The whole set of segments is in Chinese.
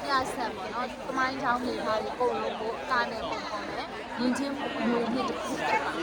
ညဆက်ပေါ့နော်။သမိုင်းချောင်းနေထားပြီးပုံလုံးကိုအကားနဲ့ပုံပေါ်တယ်။မြင်းချင်းအမျိုးနှစ်တစ်ခုတက်ပါ ဒ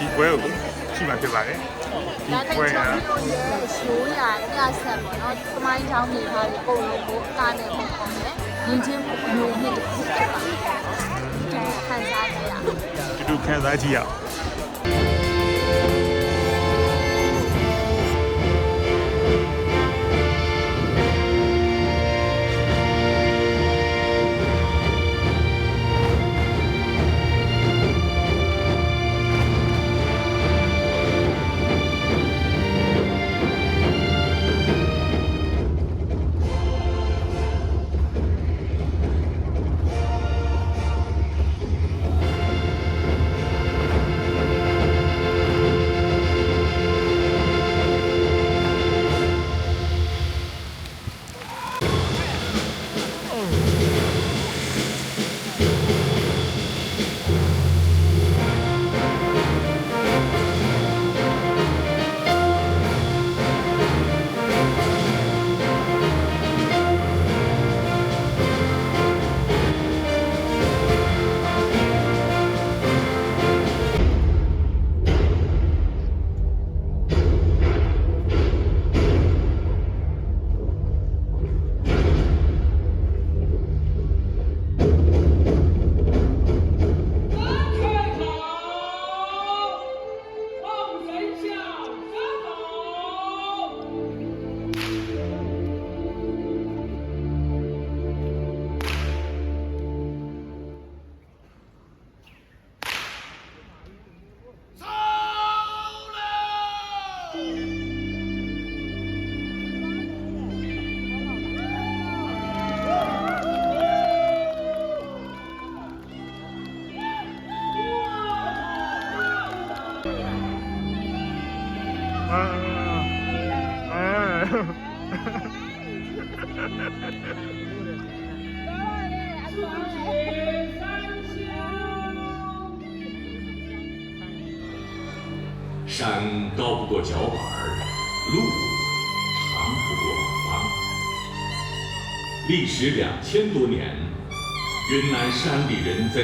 ီပွဲကိုရှိမှဖြစ်ပါတယ်ဒီပွဲက ရိုးရာညဆက်ပေါ့နော်။သမိုင်းချောင်းနေထားပြီးပုံလုံးကိုအကားနဲ့ပုံပေါ်တယ်။မြင်းချင်းအမျိုးနှစ်တစ်ခုတက်ပါ။ခံစားကြရအောင် တူခံစားကြည့်ရအောင် 山高不过脚板儿，路长不过马帮。历时2000多年，云南山里人在。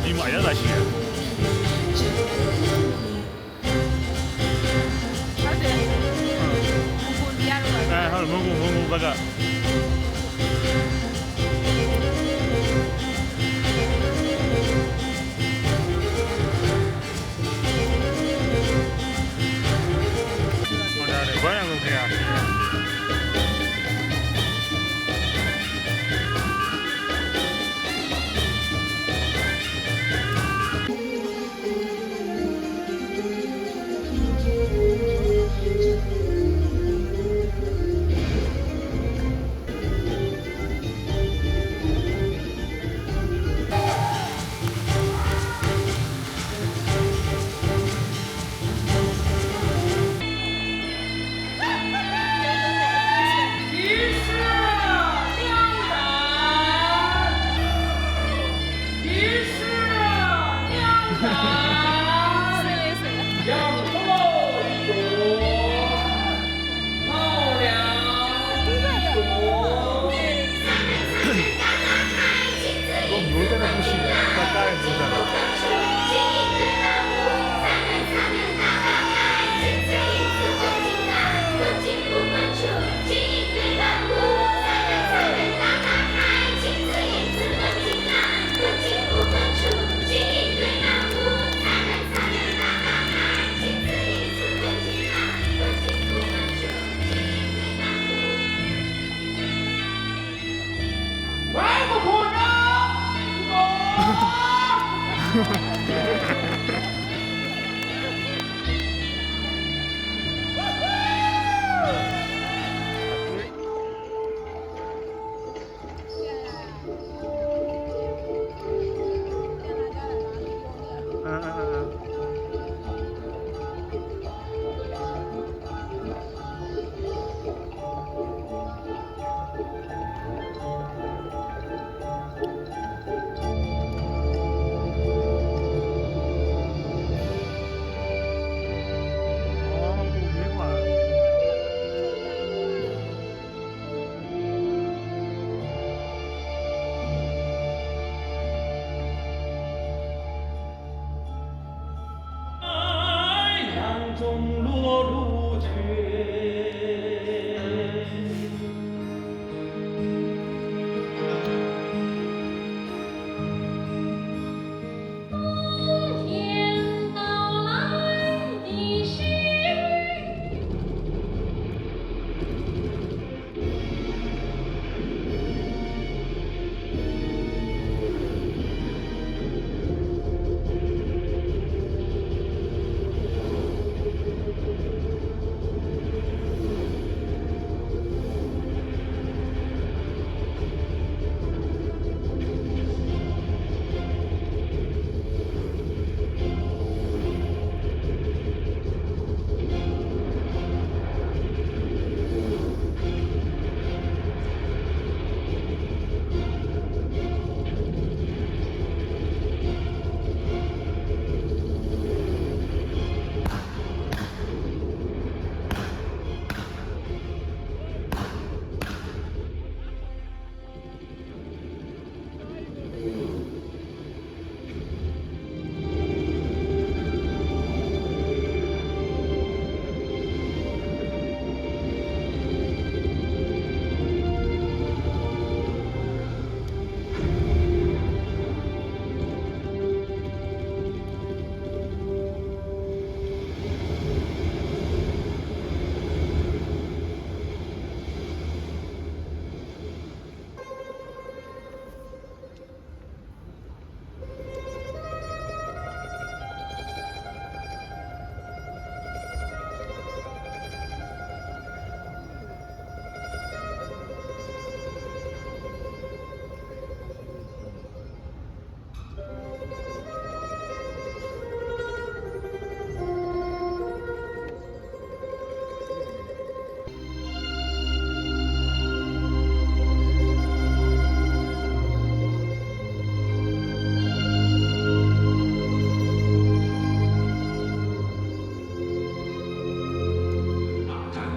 ဒီမှာရတာရှိတယ် ဟုတ်တယ်ကိုတရားတော့ ဟုတ်မဟုတ်ဘက်က ဘာရလို့ခင်ဗျာမျိုးတက်တဲ့ရှိတယ်တတ်တဲ့မျိုးတက်တယ်中落入群。冬天到来的时，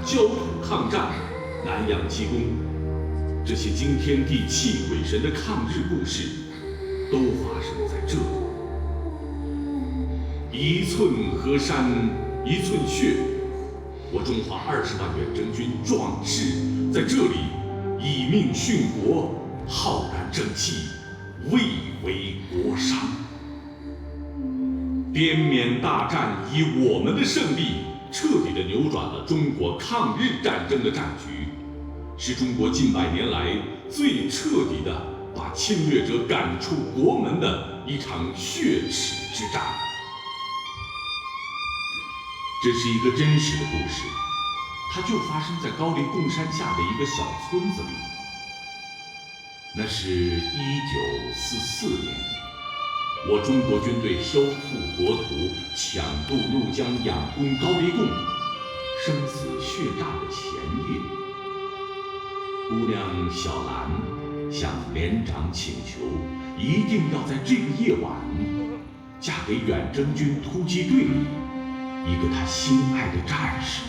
焦土抗战、南阳鸡公，这些惊天地泣鬼神的抗日故事，都发生在这里。一寸河山一寸血，我中华20万远征军壮士在这里以命殉国，浩然正气，蔚为国殇。滇缅大战以我们的胜利，彻底地扭转了中国抗日战争的战局，是中国近100年来最彻底的把侵略者赶出国门的一场血耻之战。这是一个真实的故事，它就发生在高黎贡山下的一个小村子里。那是1944年，我中国军队收复国土、抢渡怒江、仰攻高黎贡，生死血战的前夜，姑娘小兰向连长请求，一定要在这个夜晚嫁给远征军突击队里一个她心爱的战士。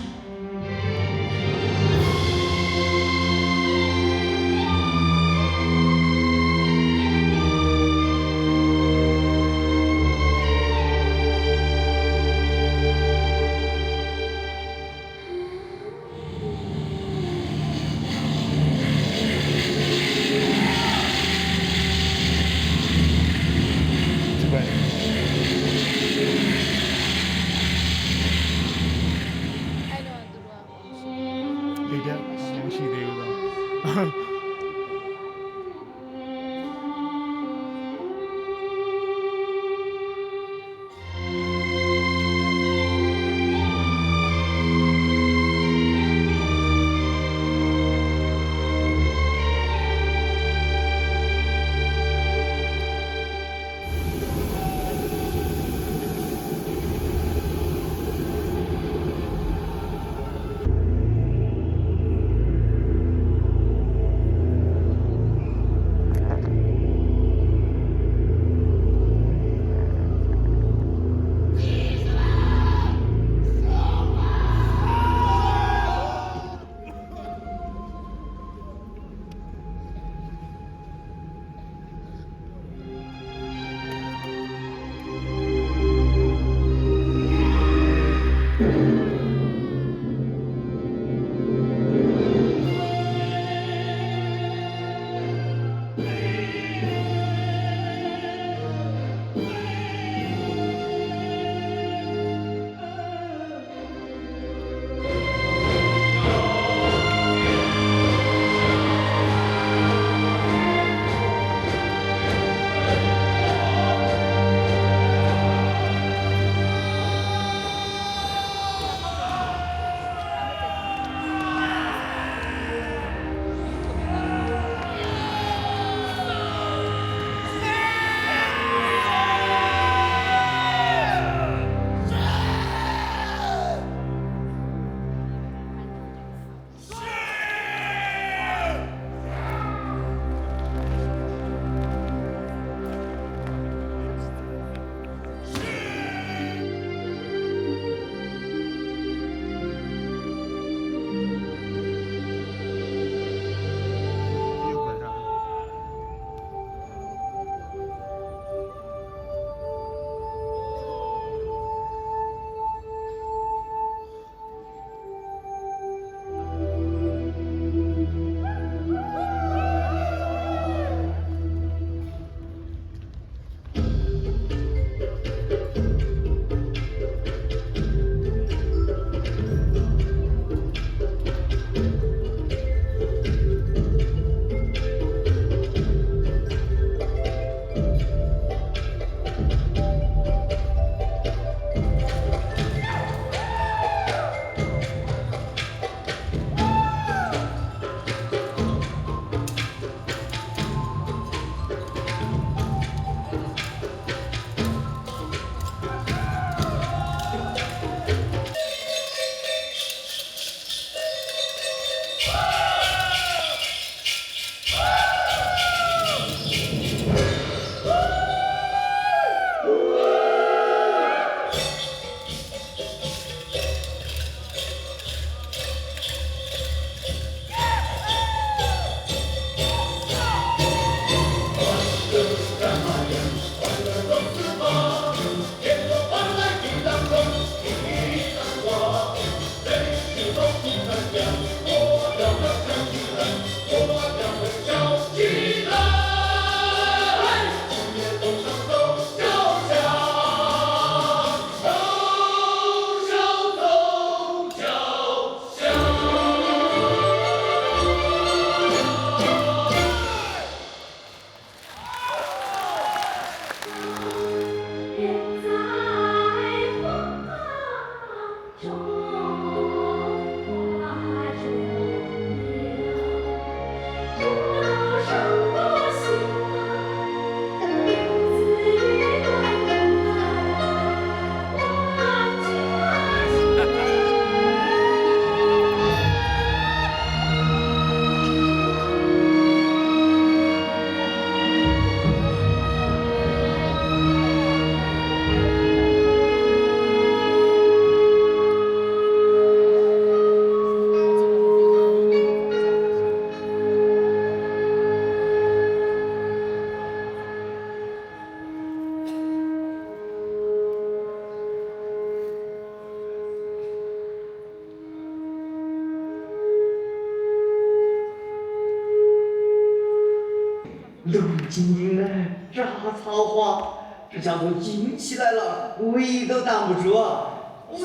冷晶晶的炸草花，这叫做硬起来了，围都挡不住。我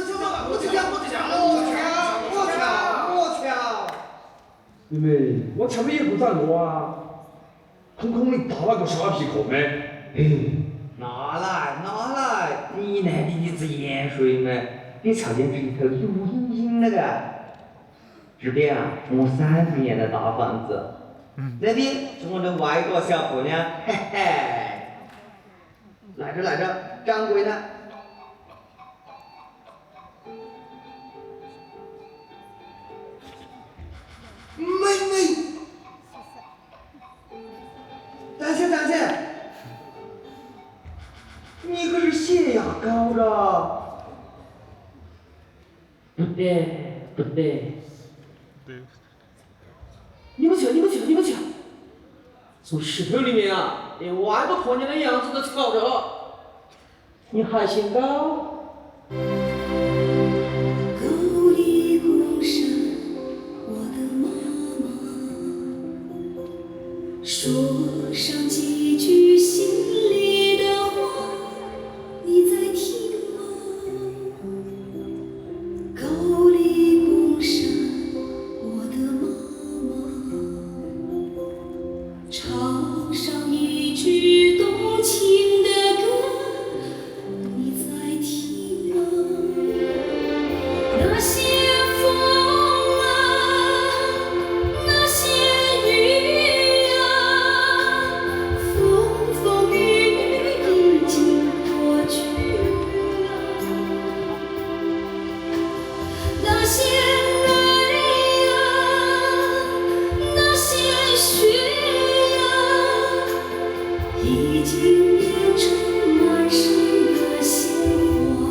瞧！妹妹，我瞧你也不长我啊，空空的大那个沙皮壳没？拿来，你那鼻子盐水没？你瞧见这一头油阴阴那个，这边啊是我3户年的大房子，那边是我的外国小姑娘，嘿嘿。来着，掌柜呢？妹，大姐，你可是血压高了？不对，你们瞧，从石头里面啊，连外国婆娘的样子都瞧着。你还嫌高？高丽孤山，我的妈妈，说上几句心里的话，你在听吗？高丽孤山，我的妈妈，唱上一句动情的歌。你在听吗？那些风啊，那些雨啊，风雨已经过去了。那些泪啊，那些雪啊，已经变成满身的鲜花。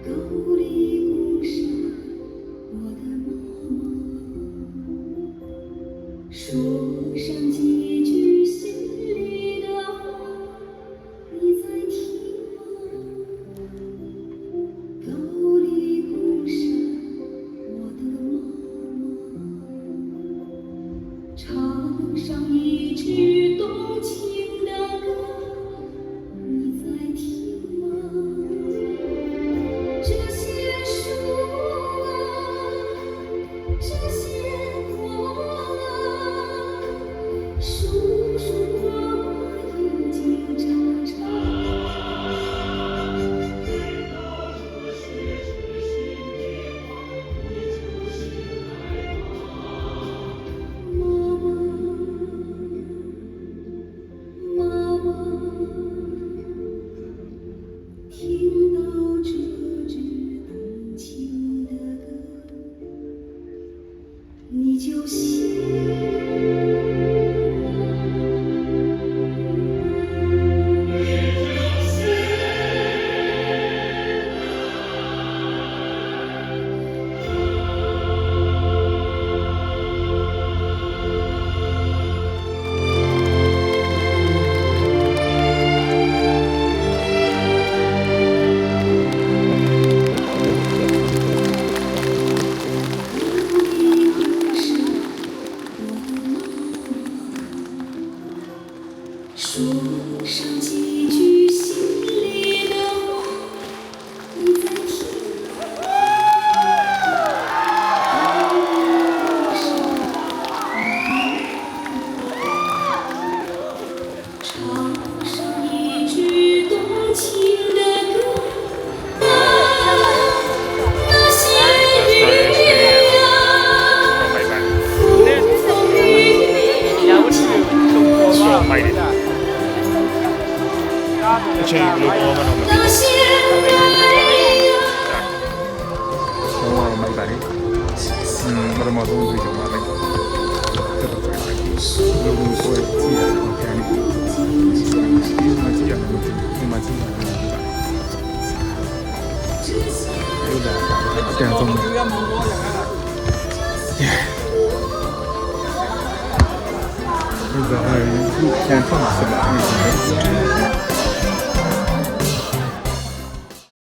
高丽孤山，我的妈妈，说上几句心里的话，你在听吗？高丽孤山，我的妈妈，唱上一句动情的歌，你在听吗？这些树啊，这些花啊，树花已经长长。妈妈，听到这句动情的歌，你就醒说上几句心里的话，你在听吗？唱上一句动情的歌，那些雨啊，风雨已经过去。အချိန်ဘယ်လိုပေါ်မှာတော့မသိ 到现在呀。 ဘူးဘာမှမိုက်ပါလေပထမဆုံးတွေ့ကြမှာလေတော်တော်ပဲလူမျိုးကိုကြည့်ရတယ်ပြန်နေဒီမှာကြည့်ရတယ်ဒီမှာကြည့်ရတယ်အဲ့ဒါအတန်ဆုံးပဲဒီကဟိုပြန်ဖတ်မှာစပါးနေတယ်